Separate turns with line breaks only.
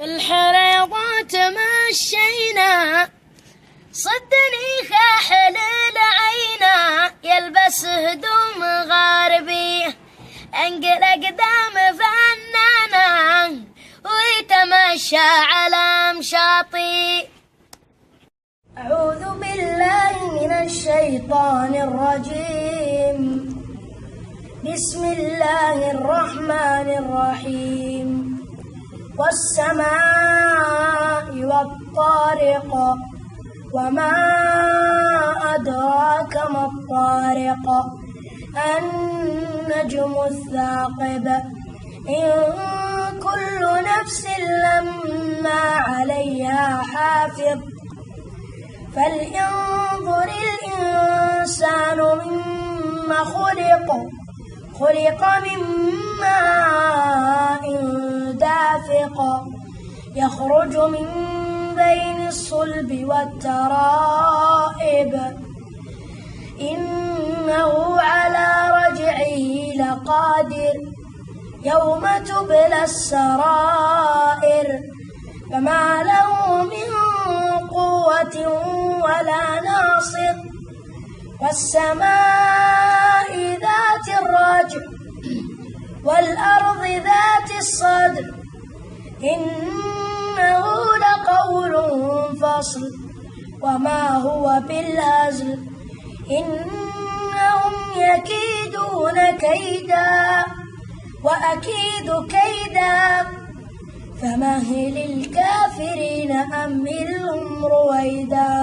الحريضات مشينا صدني كاحل العينا يلبس هدوم غاربي انقل اقدام فنانا ويتمشى على مشاطي. أعوذ بالله من الشيطان الرجيم. بسم الله الرحمن الرحيم. والسماء والطارق وما أدراك ما الطارق النجم الثاقب إن كل نفس لما عليها حافظ فلينظر الإنسان مما خلق من ماء دافق يخرج من بين الصلب والترائب إنه على رجعه لقادر يوم تبلى السرائر فما له من قوة ولا ناصر. والسماء ذات الرجع والأرض ذات الصدع إنه لقول فصل وما هو بالهزل إنهم يكيدون كيدا وأكيد كيدا فمهل الكافرين أمهلهم رويدا.